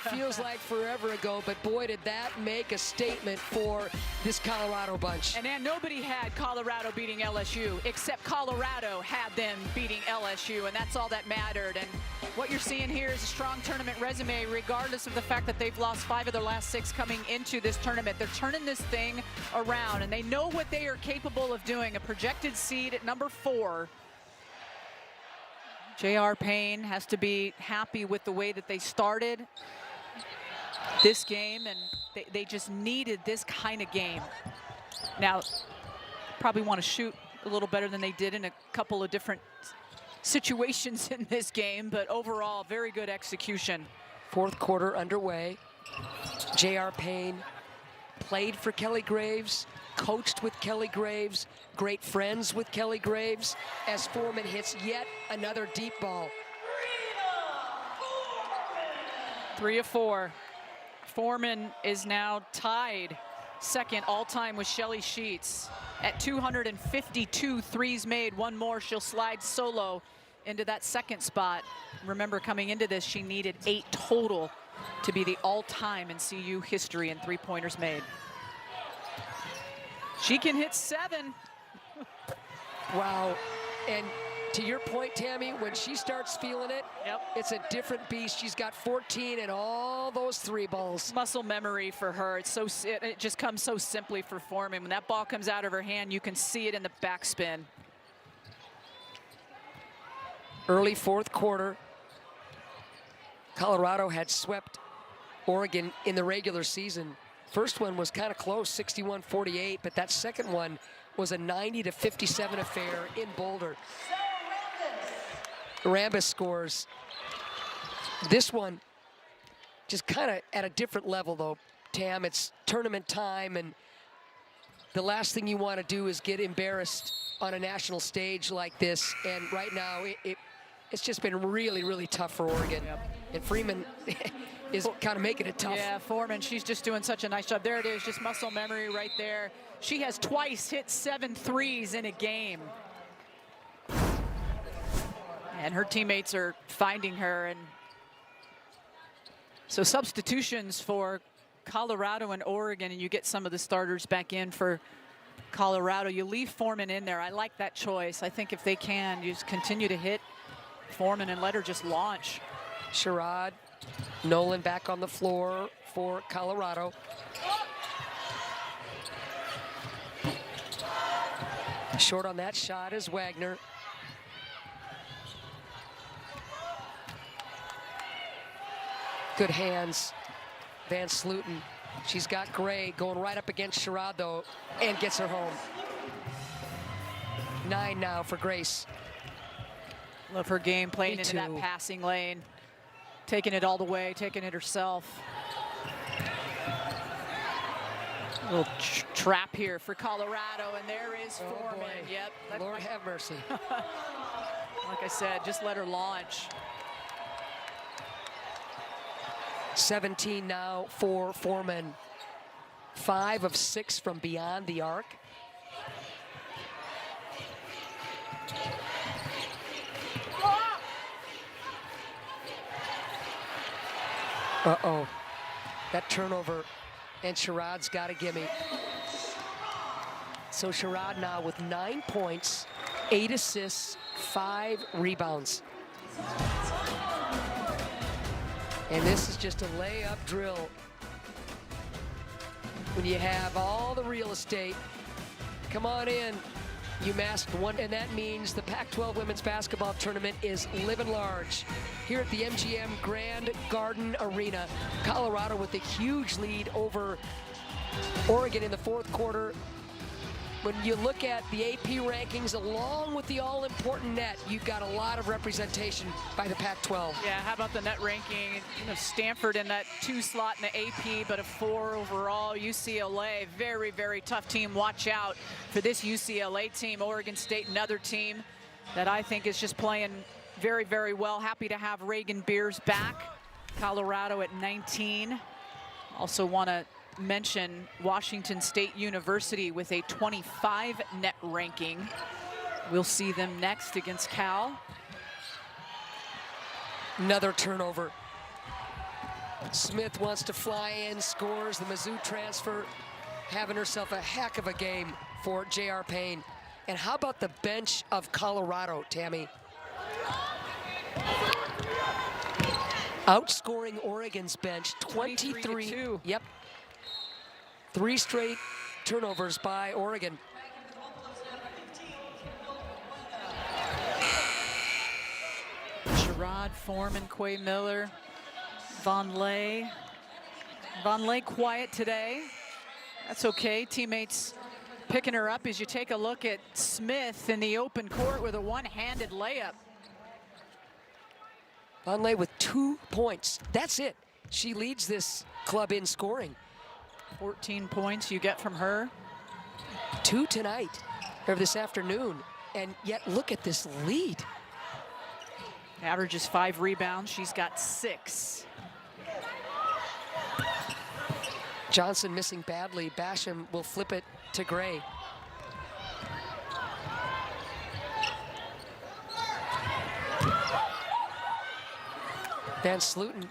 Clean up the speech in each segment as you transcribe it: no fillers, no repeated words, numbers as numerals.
feels like forever ago, but boy, did that make a statement for this Colorado bunch. And then nobody had Colorado beating LSU, except Colorado had them beating LSU, and that's all that mattered. And what you're seeing here is a strong tournament resume, regardless of the fact that they've lost 5 of their last 6 coming into this tournament. They're turning this thing around, and they know what they are capable of doing. A projected seed at number 4. J.R. Payne has to be happy with the way that they started this game, and they just needed this kind of game. Now, probably want to shoot a little better than they did in a couple of different situations in this game, but overall, very good execution. 4th quarter underway. J.R. Payne played for Kelly Graves, coached with Kelly Graves, great friends with Kelly Graves, as Foreman hits yet another deep ball. 3 of 4. Foreman is now tied second all-time with Shelly Sheets at 252 threes made. One more, she'll slide solo into that second spot. Remember, coming into this, she needed 8 total to be the all-time in CU history in three-pointers made. She can hit 7. Wow. And to your point, Tammy, when she starts feeling it, it's a different beast. She's got 14 and all those 3 balls. Muscle memory for her. It just comes so simply for Foreman. When that ball comes out of her hand, you can see it in the backspin. Early 4th quarter, Colorado had swept Oregon in the regular season. First one was kind of close, 61-48, but that second one was a 90-57 affair in Boulder. Rambis scores. This one just kind of at a different level, though, Tam. It's tournament time, and the last thing you want to do is get embarrassed on a national stage like this. And right now, it's just been really, really tough for Oregon. And Freeman is kind of making it tough. Yeah, Foreman, she's just doing such a nice job. There it is, just muscle memory right there. She has twice hit 7 threes in a game. And her teammates are finding her. And so substitutions for Colorado and Oregon, and you get some of the starters back in for Colorado. You leave Foreman in there. I like that choice. I think if they can, you just continue to hit Foreman and let her just launch. Sherrod, Nolan back on the floor for Colorado. Short on that shot is Wagner. Good hands, Van Sluten. She's got Gray going right up against Sherrod, though, and gets her home. 9 now for Grace. Love her game, playing into that passing lane, taking it all the way, taking it herself. A little trap here for Colorado, and there is Foreman. Boy. Yep. Lord have mercy. Like I said, just let her launch. 17 now for Foreman. 5 of 6 from beyond the arc. Uh-oh. That turnover, and Sherrod's got a gimme. So Sherrod now with 9 points, 8 assists, 5 rebounds. And this is just a layup drill. When you have all the real estate, come on in, you masked one. And that means the Pac-12 women's basketball tournament is living large. Here at the MGM Grand Garden Arena, Colorado with a huge lead over Oregon in the 4th quarter. When you look at the AP rankings along with the all-important net, you've got a lot of representation by the Pac-12. Yeah, how about the net ranking? You know, Stanford in that 2 slot in the AP, but a 4 overall. UCLA, very, very tough team. Watch out for this UCLA team. Oregon State, another team that I think is just playing very, very well. Happy to have Reagan Beers back. Colorado at 19. Also want to mention Washington State University with a 25 net ranking. We'll see them next against Cal. Another turnover. Smith wants to fly in, scores the Mizzou transfer, having herself a heck of a game for J.R. Payne. And how about the bench of Colorado, Tammy? Outscoring Oregon's bench 23-2. Yep. 3 straight turnovers by Oregon. Sherrod, Foreman, Quay Miller, Von Lay. Von Lay quiet today. That's okay. Teammates picking her up as you take a look at Smith in the open court with a one-handed layup. Von Lay with 2 points. That's it. She leads this club in scoring. 14 points you get from her. 2 tonight, or this afternoon. And yet look at this lead. Averages 5 rebounds. She's got 6. Johnson missing badly. Basham will flip it to Gray. Van Sluten.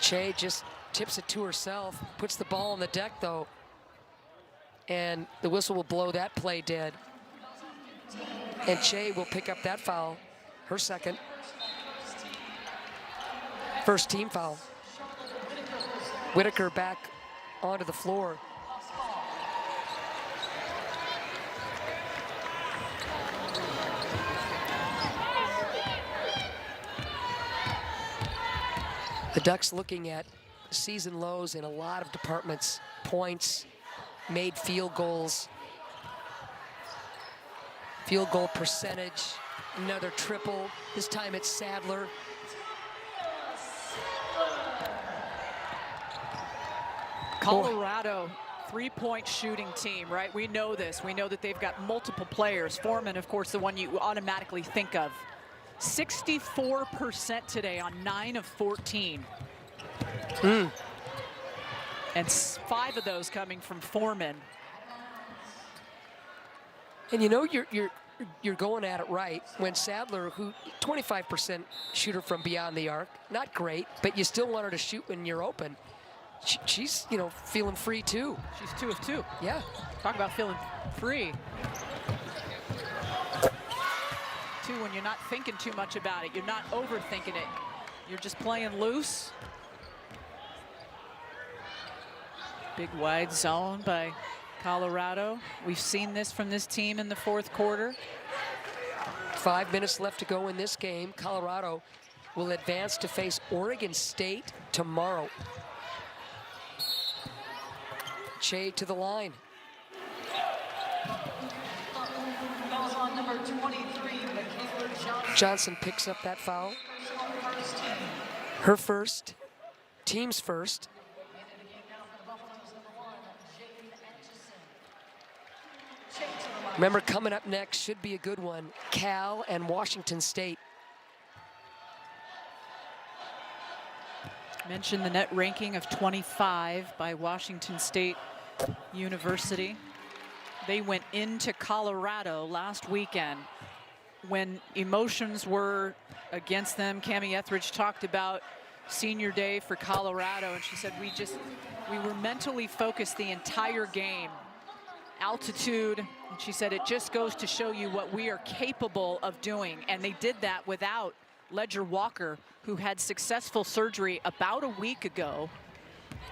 Che just tips it to herself, puts the ball on the deck though, and the whistle will blow that play dead. And Che will pick up that foul, her second. First team foul. Whitaker back onto the floor. The Ducks looking at season lows in a lot of departments. Points, made field goals, field goal percentage, another triple. This time it's Sadler. Colorado, 3-point shooting team, right? We know this. We know that they've got multiple players. Foreman, of course, the one you automatically think of. 64% today on 9 of 14. And 5 of those coming from Foreman. And you know you're going at it right when Sadler, who 25% shooter from beyond the arc, not great, but you still want her to shoot when you're open. She's, you know, feeling free too. She's 2 of 2. Yeah. Talk about feeling free. 2 when you're not thinking too much about it. You're not overthinking it. You're just playing loose. Big wide zone by Colorado. We've seen this from this team in the 4th quarter. 5 minutes left to go in this game. Colorado will advance to face Oregon State tomorrow. Che to the line. Johnson picks up that foul. Her first, team's first. Remember, coming up next should be a good one. Cal and Washington State. Mentioned the net ranking of 25 by Washington State University. They went into Colorado last weekend when emotions were against them. Cammie Etheridge talked about senior day for Colorado, and she said we were mentally focused the entire game. Altitude, and she said it just goes to show you what we are capable of doing, and they did that without Ledger Walker, who had successful surgery about a week ago,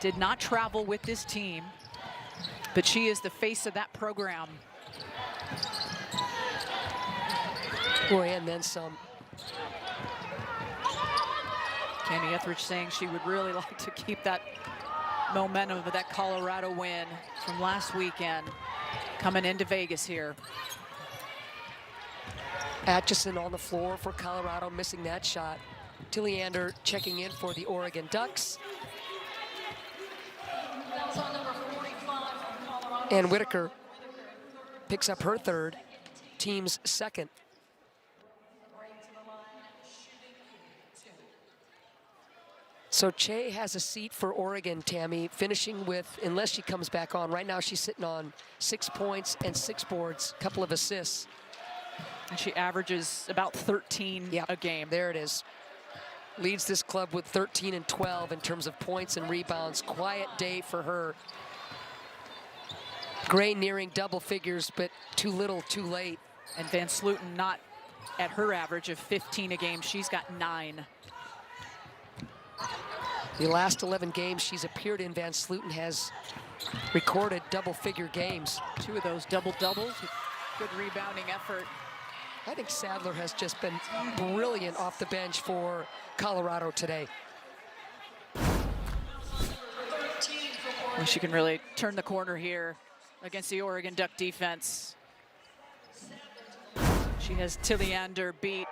did not travel with this team, but she is the face of that program. Boy, and then some. Cammie Etheridge saying she would really like to keep that momentum of that Colorado win from last weekend coming into Vegas here. Atchison on the floor for Colorado, missing that shot. Tilliander checking in for the Oregon Ducks. And Whitaker picks up her third, team's second. So Che has a seat for Oregon, Tammy, finishing with, unless she comes back on, right now she's sitting on 6 points and 6 boards, couple of assists. And she averages about 13 a game. There it is. leads this club with 13 and 12 in terms of points and rebounds. Quiet day for her. Gray nearing double figures, but too little, too late. And Van Slooten not at her average of 15 a game. She's got 9. The last 11 games she's appeared in, Van Slooten has recorded double-figure games. 2 of those double-doubles. Good rebounding effort. I think Sadler has just been brilliant off the bench for Colorado today. Well, she can really turn the corner here against the Oregon Duck defense. She has Tilliander beat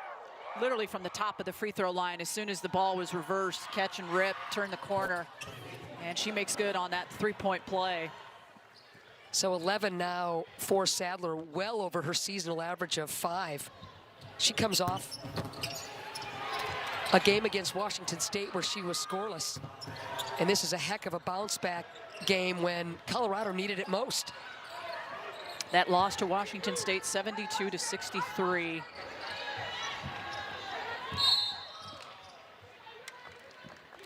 literally from the top of the free throw line as soon as the ball was reversed, catch and rip, turn the corner, and she makes good on that 3-point play. So 11 now for Sadler, well over her seasonal average of 5. She comes off a game against Washington State where she was scoreless. And this is a heck of a bounce back game when Colorado needed it most. That loss to Washington State, 72-63.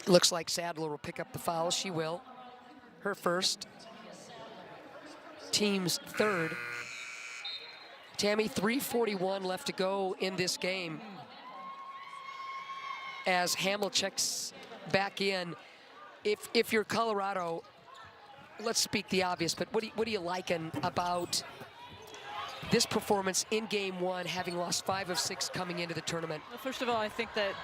Looks like Sadler will pick up the foul. She will. Her first. Team's third. Tammy, 3:41 left to go in this game. As Hamill checks back in. If you're Colorado, let's speak the obvious, but what are you liking about this performance in game 1, having lost 5 of 6 coming into the tournament? Well, first of all, I think that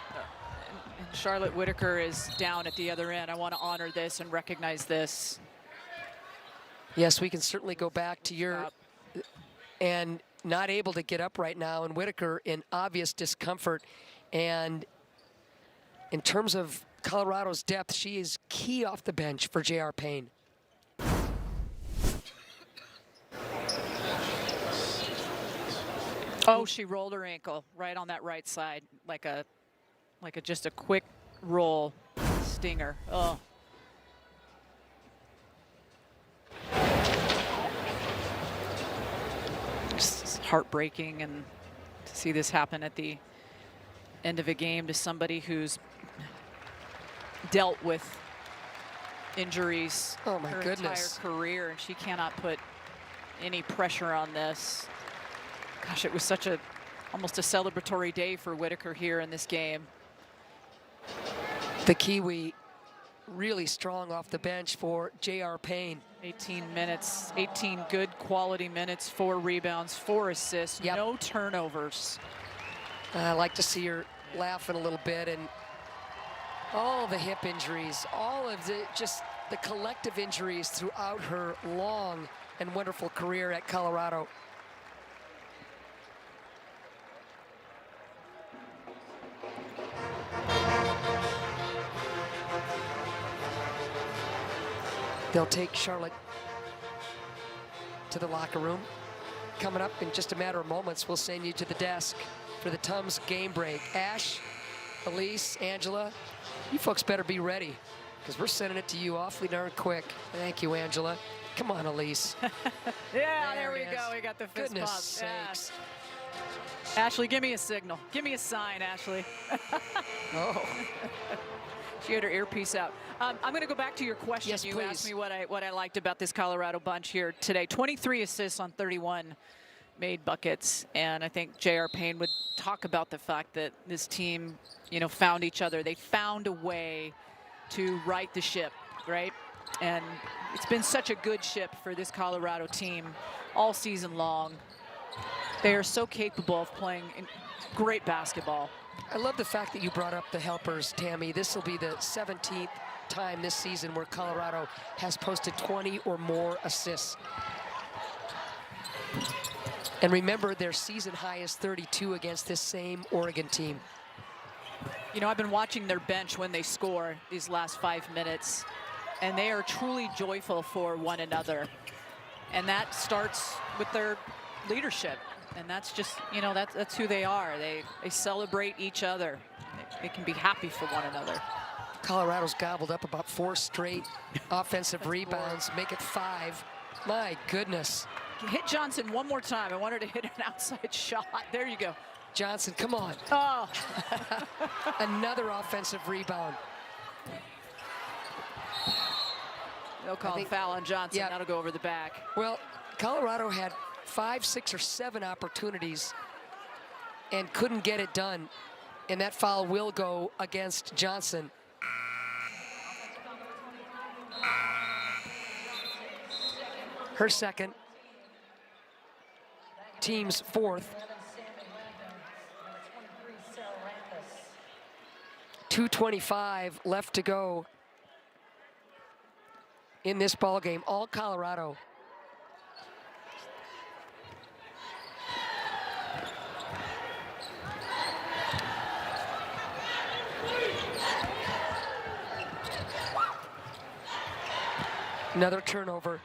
Charlotte Whitaker is down at the other end. I want to honor this and recognize this. Yes, we can certainly go back to your and not able to get up right now, and Whitaker in obvious discomfort. And in terms of Colorado's depth, she is key off the bench for J.R. Payne. Oh, she rolled her ankle right on that right side, like just a quick roll stinger. Oh. Just heartbreaking, and to see this happen at the end of a game to somebody who's dealt with injuries Oh my her goodness. entire career, and she cannot put any pressure on this. Gosh, it was such almost a celebratory day for Whitaker here in this game. The Kiwi really strong off the bench for J.R. Payne. 18 minutes, 18 good quality minutes, 4 rebounds, 4 assists, Yep. no turnovers. I like to see her laughing a little bit, and all the hip injuries, all of the collective injuries throughout her long and wonderful career at Colorado. They'll take Charlotte to the locker room. Coming up in just a matter of moments, we'll send you to the desk for the Tums game break. Ash, Elise, Angela, you folks better be ready, because we're sending it to you awfully darn quick. Thank you, Angela. Come on, Elise. Yeah, there we it is. go. We got the fist Goodness bump. Yeah. sakes. Ashley, give me a signal. Give me a sign, Ashley. Oh. She had her earpiece out. I'm going to go back to your question. Yes, you please. asked me what I liked about this Colorado bunch here today. 23 assists on 31 made buckets, and I think J.R. Payne would talk about the fact that this team, found each other. They found a way to right the ship, right? And it's been such a good ship for this Colorado team all season long. They are so capable of playing great basketball. I love the fact that you brought up the helpers, Tammy. This will be the 17th time this season where Colorado has posted 20 or more assists. And remember, their season high is 32 against this same Oregon team. I've been watching their bench when they score these last 5 minutes, and they are truly joyful for one another. And that starts with their leadership. And that's just, that's who they are. They celebrate each other. They can be happy for one another. Colorado's gobbled up about 4 straight offensive rebounds, make it 5. My goodness. Hit Johnson one more time. I want her to hit an outside shot. There you go. Johnson, come on. Oh. Another offensive rebound. They'll call a foul on Johnson. Yeah. That'll go over the back. Well, Colorado had 5, 6, or 7 opportunities and couldn't get it done. And that foul will go against Johnson. Her second. Team's fourth. 2:25 left to go in this ball game. All Colorado. Another turnover.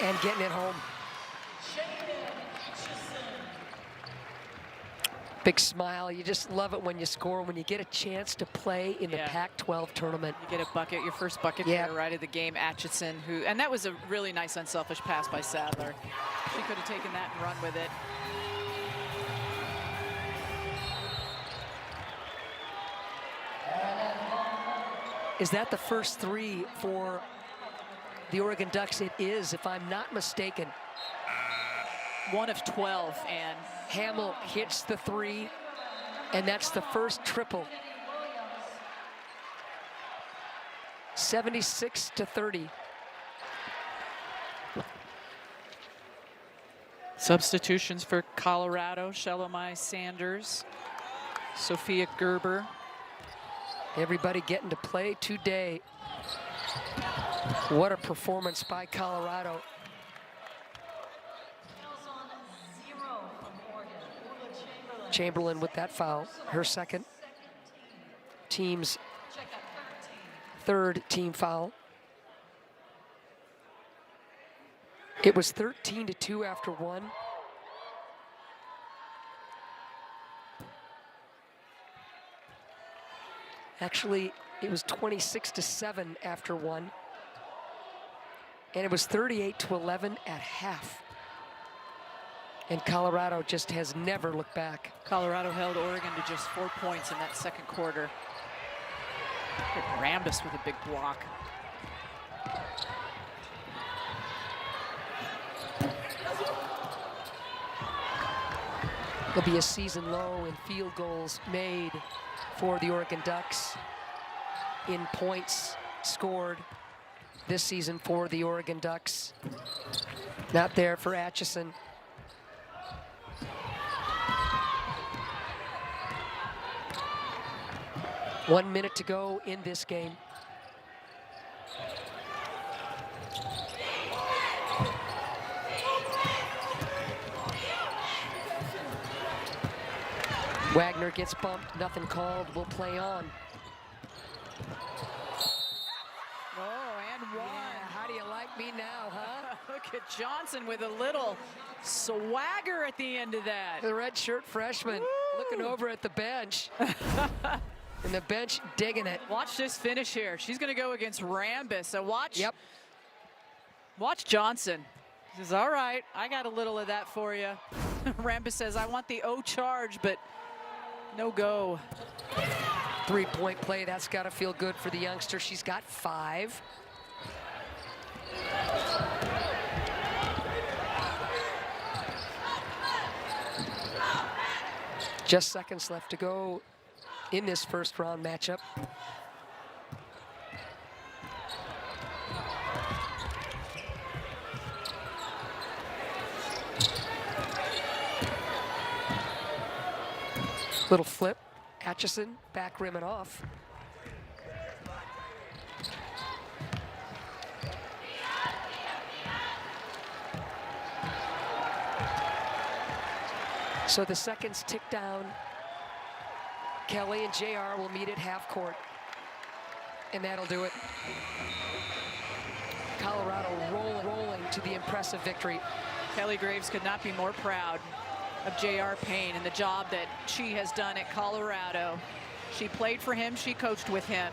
And getting it home. Big smile. You just love it when you score, when you get a chance to play in the Pac-12 tournament. You get a bucket, your first bucket here right of the game. Atchison, and that was a really nice unselfish pass by Sadler. She could have taken that and run with it. Is that the first 3 for the Oregon Ducks? It is, if I'm not mistaken. 1 of 12, and Hamill hits the 3, and that's the first triple. 76-30. Substitutions for Colorado: Shalomai Sanders, Sophia Gerber. Everybody getting to play today. What a performance by Colorado. Chamberlain with that foul, her second. Team's third team foul. It was 13-2 after 1. Actually, it was 26-7 after 1. And it was 38-11 at half. And Colorado just has never looked back. Colorado held Oregon to just 4 points in that second quarter. Rambis with a big block. There'll be a season low in field goals made for the Oregon Ducks, in points scored this season for the Oregon Ducks. Not there for Atchison. One minute to go in this game. Wagner gets bumped, nothing called, will play on. Oh, and 1. Yeah, how do you like me now, huh? Look at Johnson with a little swagger at the end of that. The red shirt freshman looking over at the bench. And the bench digging it. Watch this finish here. She's going to go against Rambis. So watch. Yep. Watch Johnson. He says, all right, I got a little of that for you. Rambis says, I want the O charge, but no go. 3-point play, that's got to feel good for the youngster. She's got 5. Just seconds left to go in this first round matchup. Little flip, Atchison back rim it off. So the seconds tick down. Kelly and JR will meet at half court. And that'll do it. Colorado rolling to the impressive victory. Kelly Graves could not be more proud of J.R. Payne and the job that she has done at Colorado. She played for him, she coached with him.